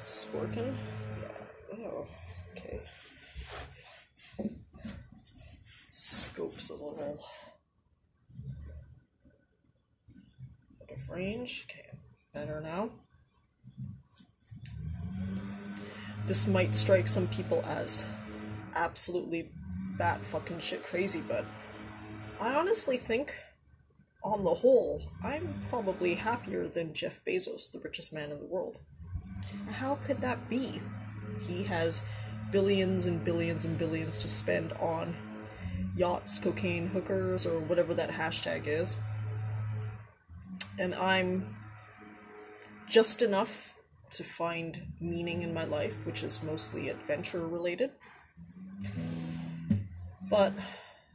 Is this working? Yeah. Oh, okay. Scope's a little out of range. Okay, better now. This might strike some people as absolutely bat fucking shit crazy, but I honestly think, on the whole, I'm probably happier than Jeff Bezos, the richest man in the world. How could that be? He has billions and billions and billions to spend on yachts, cocaine, hookers, or whatever that hashtag is. And I'm just enough to find meaning in my life, which is mostly adventure related. But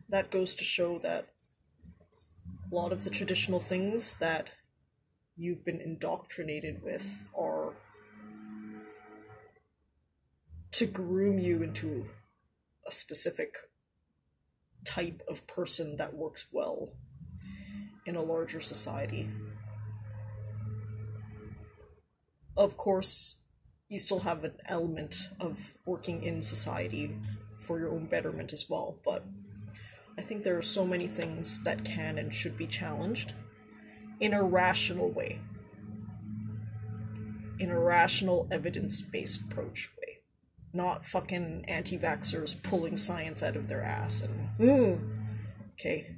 that goes to show that a lot of the traditional things that you've been indoctrinated with are to groom you into a specific type of person that works well in a larger society. Of course, you still have an element of working in society for your own betterment as well, but I think there are so many things that can and should be challenged in a rational way. In a rational, evidence-based approach way. Not fucking anti-vaxxers pulling science out of their ass and, okay.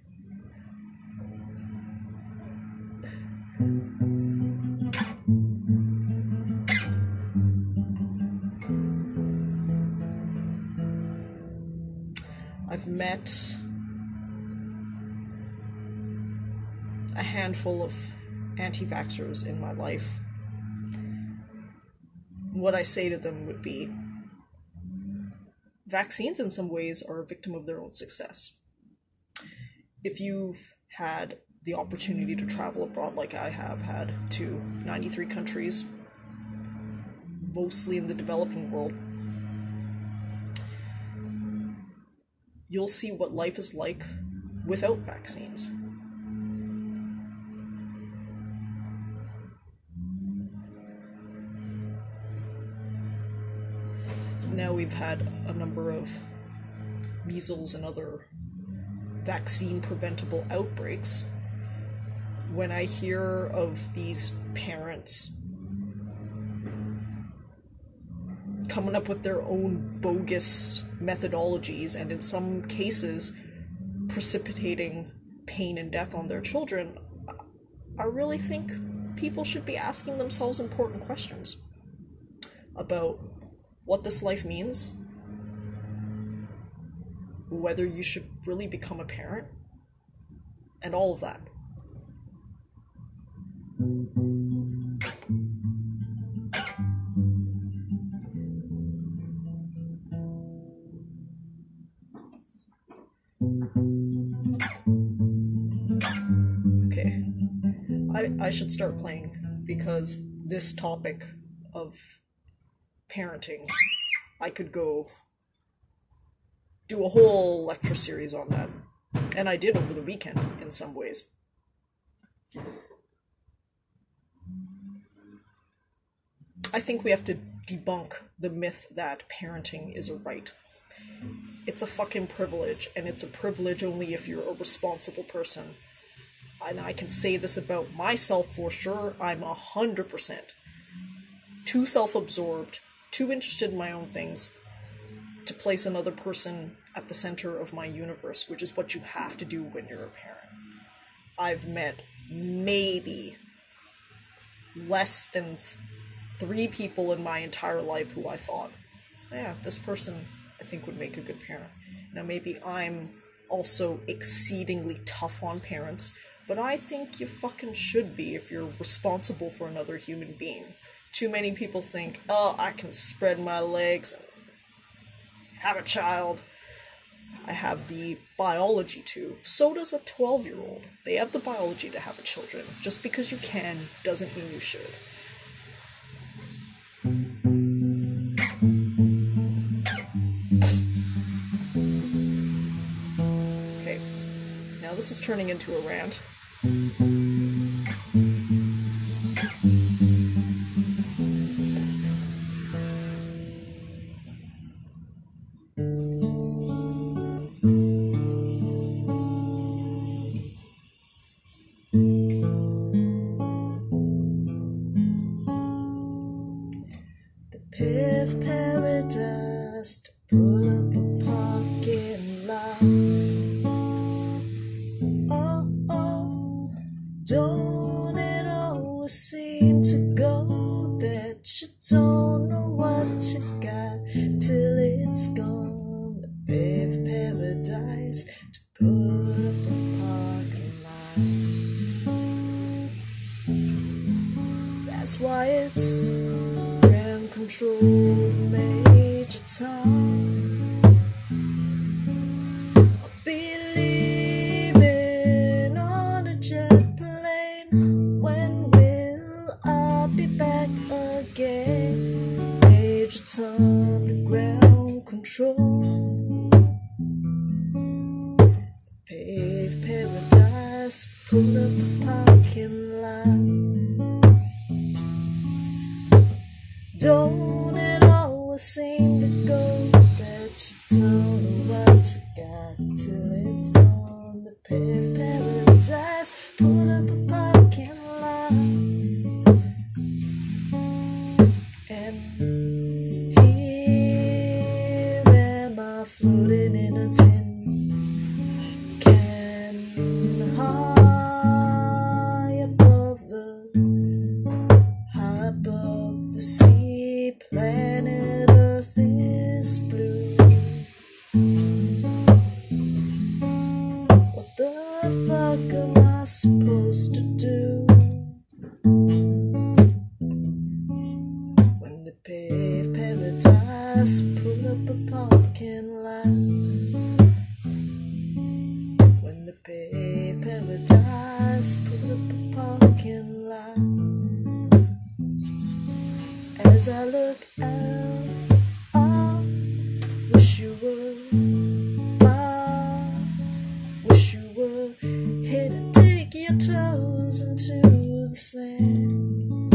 I've met a handful of anti-vaxxers in my life. What I say to them would be, vaccines in some ways are a victim of their own success. If you've had the opportunity to travel abroad like I have had to 93 countries, mostly in the developing world, you'll see what life is like without vaccines. Now we've had a number of measles and other vaccine-preventable outbreaks. When I hear of these parents coming up with their own bogus methodologies and in some cases precipitating pain and death on their children, I really think people should be asking themselves important questions about what this life means, whether you should really become a parent, and all of that. Okay, I should start playing, because this topic of parenting, I could go do a whole lecture series on that, and I did over the weekend in some ways. I think we have to debunk the myth that parenting is a right. It's a fucking privilege, and it's a privilege only if you're a responsible person. And I can say this about myself for sure, I'm 100% too self-absorbed, too interested in my own things to place another person at the center of my universe, which is what you have to do when you're a parent. I've met maybe less than 3 people in my entire life who I thought, yeah, this person I think would make a good parent. Now maybe I'm also exceedingly tough on parents, but I think you fucking should be if you're responsible for another human being. Too many people think, oh, I can spread my legs and have a child. I have the biology to. So does a 12-year-old. They have the biology to have children. Just because you can doesn't mean you should. Okay, now this is turning into a rant. paved paradise to put up a parking lot. Oh, oh, don't it always seem to go that you don't know what you got till it's gone? The paved paradise to put up a parking lot. That's why it's ground control, Major Tom. I'll be leaving on a jet plane. When will I be back again? Major Tom to ground control. Paved paradise, pull up a parking lot. Don't it always seem to go that you don't know what you got till it's gone? The paved paradise, put up a parking lot. And here am I floating in a tin can, high above the sea. Planet Earth is blue. What the fuck am I supposed to do when the paved paradise put up a parking lot? When the paved paradise put up a parking lot. As I look out, I wish you were, here to dig your toes into the sand.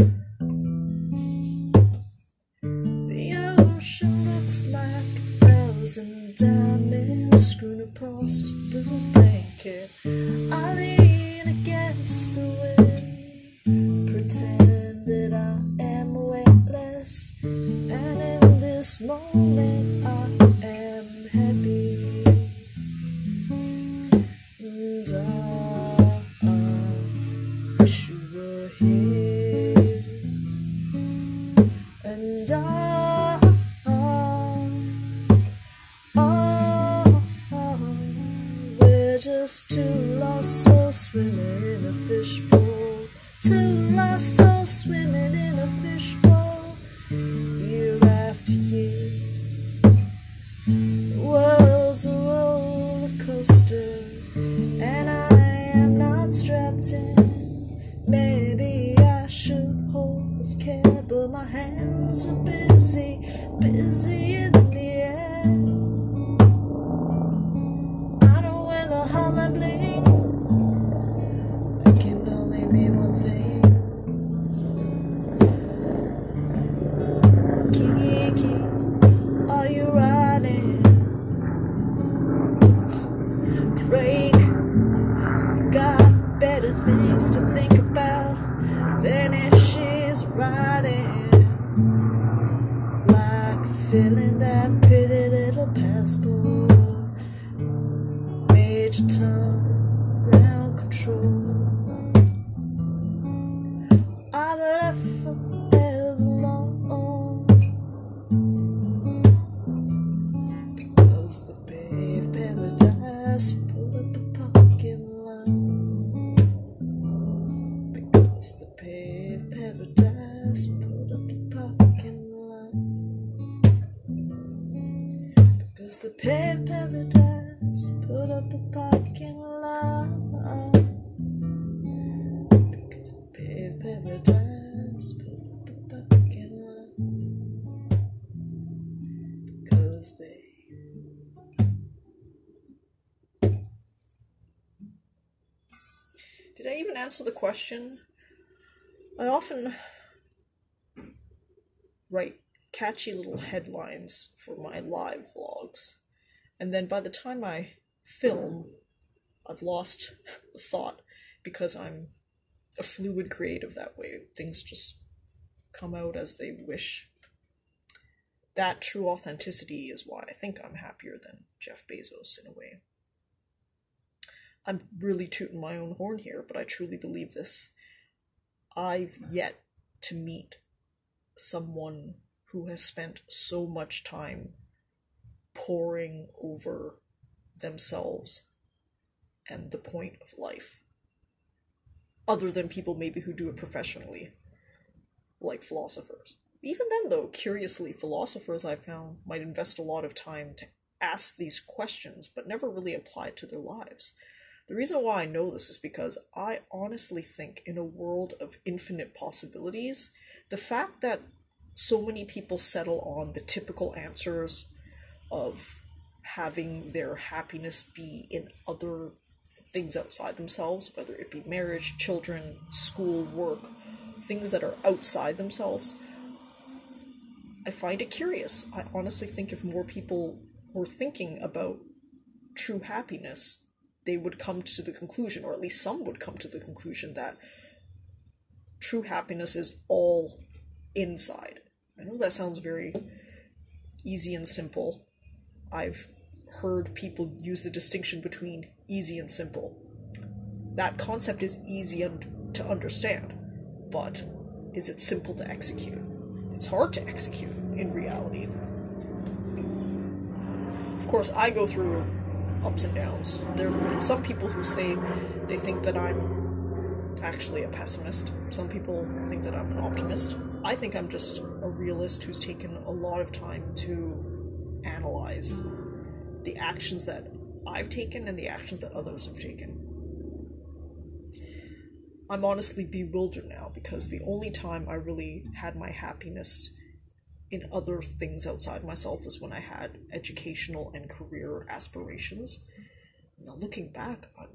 The ocean looks like 1,000 diamonds strewn across a blue blanket. I lean against the wind, pretend that I am weightless, and in this moment I am happy. And I wish you were here. And we're just two lost souls swimming in a fishbowl. Two lost souls swimming in a fishbowl. Year after year, the world's a roller coaster, and I am not strapped in. Maybe I should hold with care, but my hands are busy in the air. I know when the holler bling, it can only mean one thing. Kiki, are you riding? Drake, got better things to think about than if she's riding. Like filling that pretty little passport. Major Tom, ground control. I'm left forevermore, because the paved paradise put up a parking lot. Because the paved paradise put up a parking lot. Because the paved paradise put up a parking lot. Because the paved paradise put up a parking lot. Because they. Did I even answer the question? I often write catchy little headlines for my live vlogs, and then by the time I film, I've lost the thought, because I'm a fluid creative that way. Things just come out as they wish. that true authenticity is why I think I'm happier than Jeff Bezos in a way. I'm really tooting my own horn here, but I truly believe this. I've yet to meet someone who has spent so much time poring over themselves and the point of life, other than people maybe who do it professionally, like philosophers. Even then, though, curiously, philosophers I've found might invest a lot of time to ask these questions, but never really apply it to their lives. The reason why I know this is because I honestly think in a world of infinite possibilities, the fact that so many people settle on the typical answers of having their happiness be in other things outside themselves, whether it be marriage, children, school, work, things that are outside themselves, I find it curious. I honestly think if more people were thinking about true happiness, they would come to the conclusion, or at least some would come to the conclusion, that true happiness is all inside. I know that sounds very easy and simple. I've heard people use the distinction between easy and simple. That concept is easy to understand, but is it simple to execute? It's hard to execute in reality. Of course, I go through ups and downs. There have been some people who say they think that I'm actually a pessimist. Some people think that I'm an optimist. I think I'm just a realist who's taken a lot of time to analyze the actions that I've taken and the actions that others have taken. I'm honestly bewildered now, because the only time I really had my happiness in other things outside myself was when I had educational and career aspirations. Now, looking back, I'm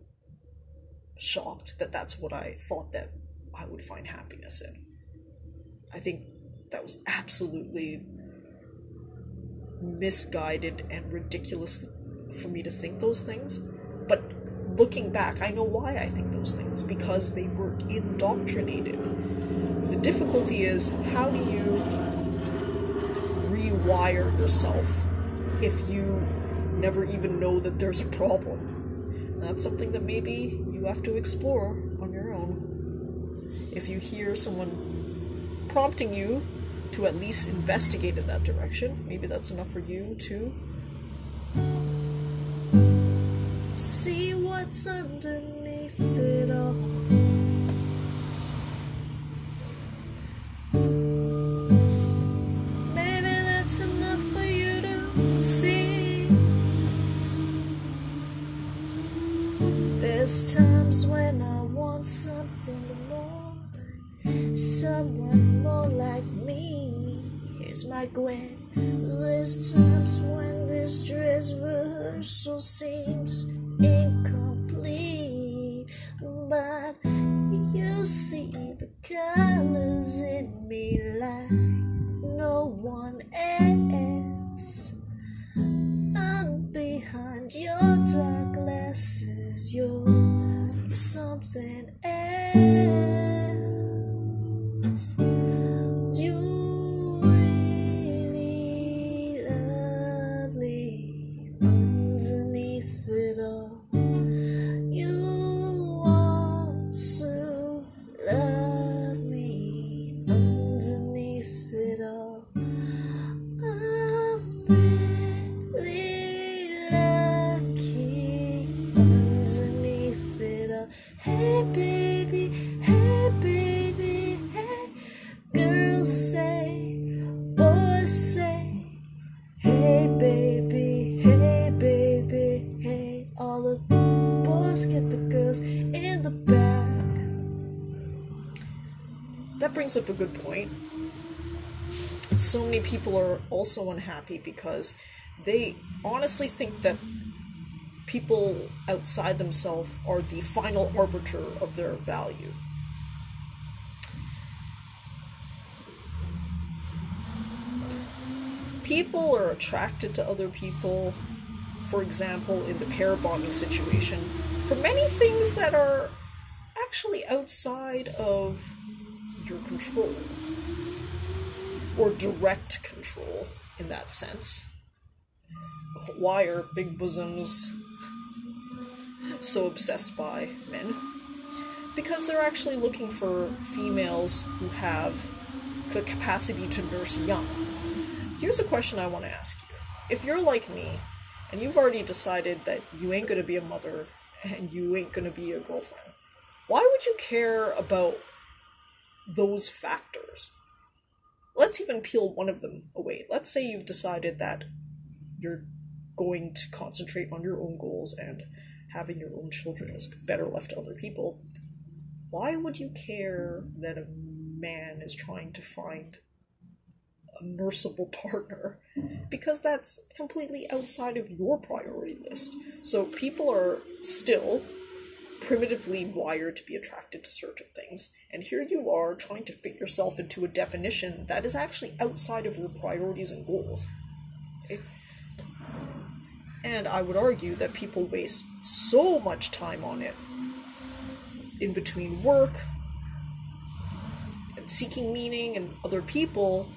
shocked that that's what I thought that I would find happiness in. I think that was absolutely misguided and ridiculous for me to think those things. But looking back, I know why I think those things, because they were indoctrinated. The difficulty is, how do you rewire yourself if you never even know that there's a problem? That's something that maybe you have to explore on your own. If you hear someone prompting you to at least investigate in that direction, maybe that's enough for you to see what's underneath it all. Maybe that's enough for you to see. There's times when I want something more, someone more like me. Here's my Gwen. There's times when this dress rehearsal seems incomplete, but you see the colors in me like no one else. And behind your dark glasses, you're something else. You really love me underneath it all. You want to love me underneath it all. I'm really lucky underneath it all. Hey baby, hey baby, hey. Girls say, boys say, hey baby, hey. All the boys get the girls in the back. That brings up a good point. So many people are also unhappy because they honestly think that people outside themselves are the final arbiter of their value. People are attracted to other people, for example, in the pair bonding situation, for many things that are actually outside of your control, or direct control. in that sense. Why are big bosoms so obsessed by men? Because they're actually looking for females who have the capacity to nurse young. Here's a question I want to ask you. If you're like me, and you've already decided that you ain't gonna be a mother, and you ain't gonna be a girlfriend, why would you care about those factors? Let's even peel one of them away. Let's say you've decided that you're going to concentrate on your own goals and having your own children is better left to other people. Why would you care that a man is trying to find a nurseable partner? Because that's completely outside of your priority list. So people are still primitively wired to be attracted to certain things, and here you are trying to fit yourself into a definition that is actually outside of your priorities and goals. Okay? And I would argue that people waste so much time on it in between work and seeking meaning and other people.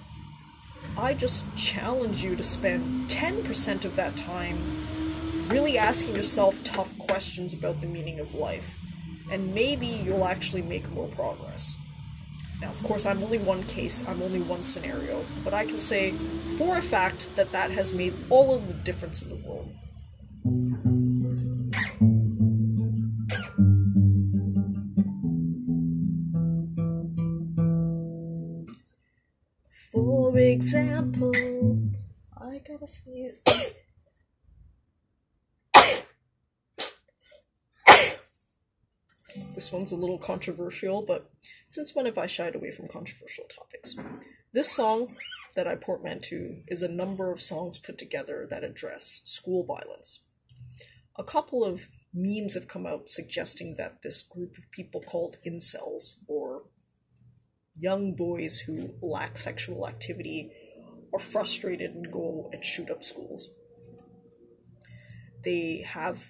I just challenge you to spend 10% of that time really asking yourself tough questions about the meaning of life, and maybe you'll actually make more progress. Now, of course, I'm only one case, I'm only one scenario, but I can say for a fact that that has made all of the difference in the world. For example, I gotta sneeze. This one's a little controversial, but since when have I shied away from controversial topics? This song that I portmanteau is a number of songs put together that address school violence. A couple of memes have come out suggesting that this group of people called incels, or young boys who lack sexual activity, are frustrated and go and shoot up schools. They have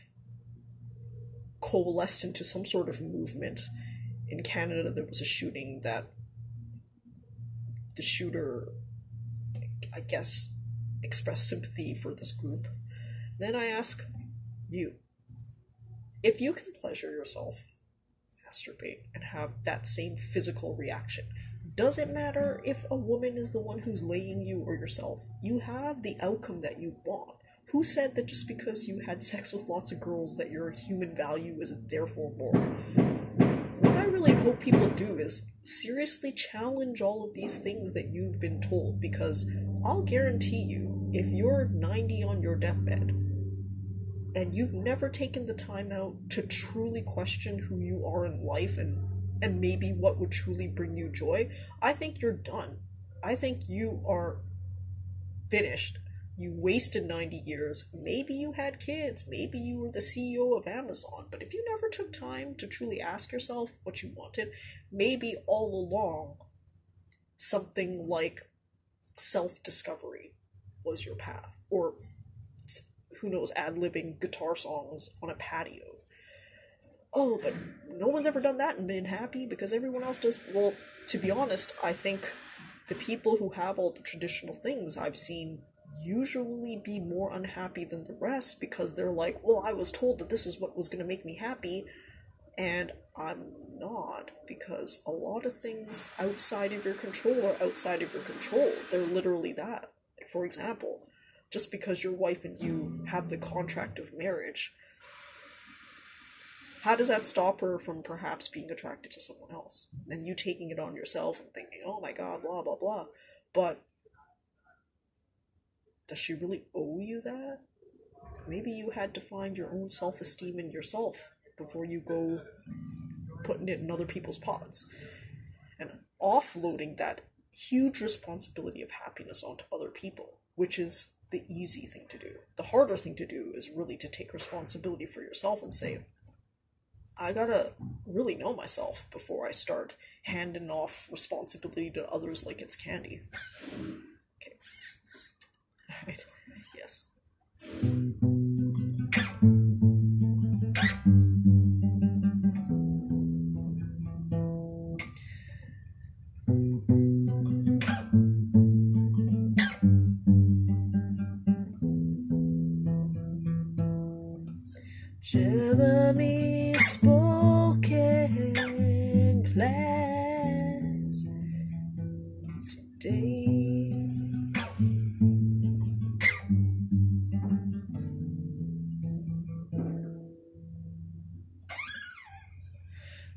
coalesced into some sort of movement. In Canada, there was a shooting that the shooter, I guess, expressed sympathy for this group. Then I ask you, if you can pleasure yourself, masturbate, and have that same physical reaction, does it matter if a woman is the one who's laying you or yourself? You have the outcome that you want. Who said that just because you had sex with lots of girls that your human value isn't therefore more? What I really hope people do is seriously challenge all of these things that you've been told, because I'll guarantee you, if you're 90 on your deathbed, and you've never taken the time out to truly question who you are in life and maybe what would truly bring you joy, I think you're done. I think you are finished. You wasted 90 years. Maybe you had kids. Maybe you were the CEO of Amazon. But if you never took time to truly ask yourself what you wanted, maybe all along something like self-discovery was your path. Or, who knows, ad-libbing guitar songs on a patio. Oh, but no one's ever done that and been happy because everyone else does. Well, to be honest, I think the people who have all the traditional things I've seen usually be more unhappy than the rest, because they're like, well, I was told that this is what was going to make me happy, and I'm not, because a lot of things outside of your control are outside of your control. They're literally that. Like, for example, just because your wife and you have the contract of marriage, how does that stop her from perhaps being attracted to someone else? And you taking it on yourself and thinking, oh my god, blah, blah, blah. But does she really owe you that? Maybe you had to find your own self-esteem in yourself before you go putting it in other people's pots. And offloading that huge responsibility of happiness onto other people, which is the easy thing to do. The harder thing to do is really to take responsibility for yourself and say, I gotta really know myself before I start handing off responsibility to others like it's candy. Okay. Alright. Yes. Hear me spoken class today.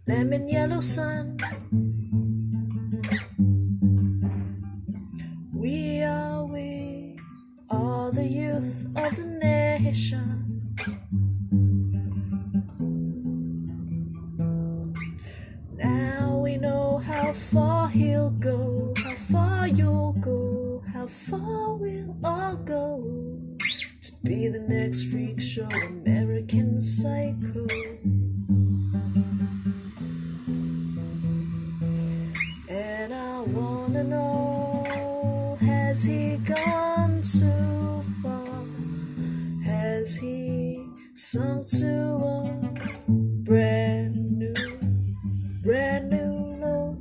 Lemon yellow sun, we are the youth of the nation. Now we know how far he'll go, how far you'll go, how far we'll all go to be the next freak show American Psycho. And I wanna know, has he gone too far? Has he sunk to a brand new low?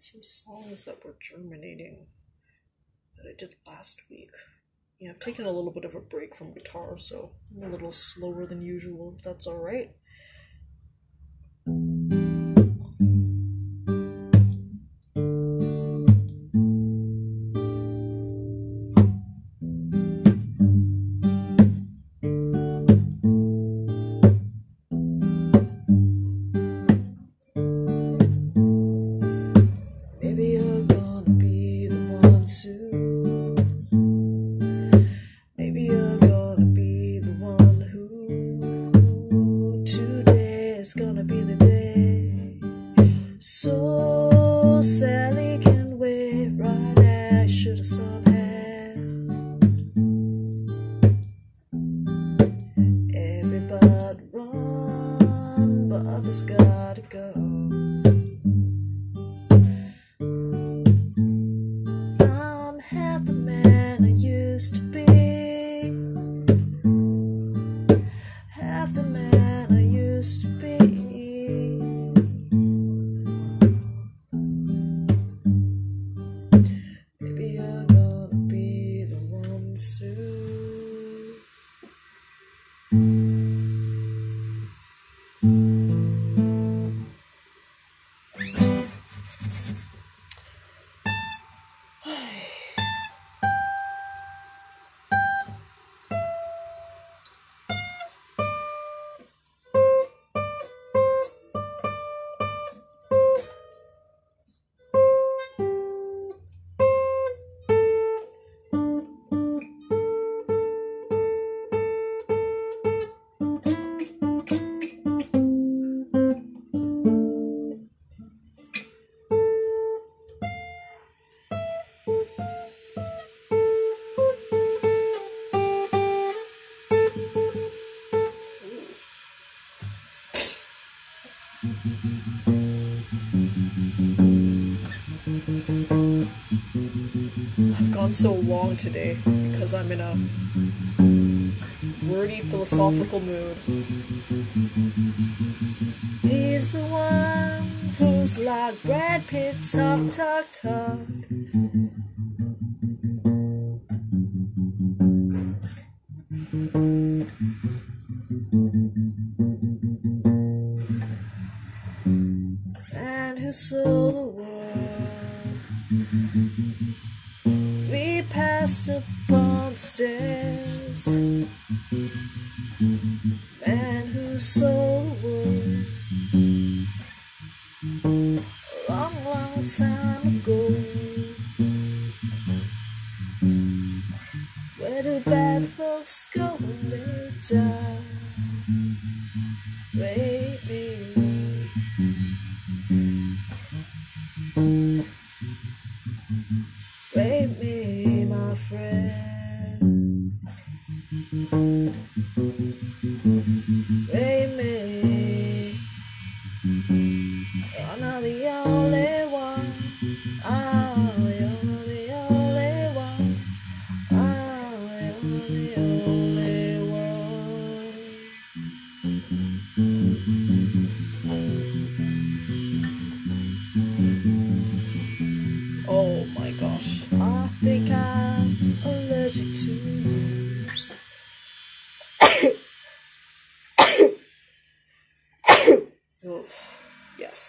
Some songs that were germinating that I did last week. Yeah, I've taken a little bit of a break from guitar, so I'm a little slower than usual, if that's alright. I've gone so long today because I'm in a wordy philosophical mood. He's the one who's like Brad Pitt, talk, talk, talk. And who sold the world? We passed upon stairs. Man who sold the world a long, long time ago. Where do bad folks go when they die? Rape me. Rape me, my friend. Rape me. You're not the only one. Oh, you're the only one. Oh, you're the only one. Oh, yes.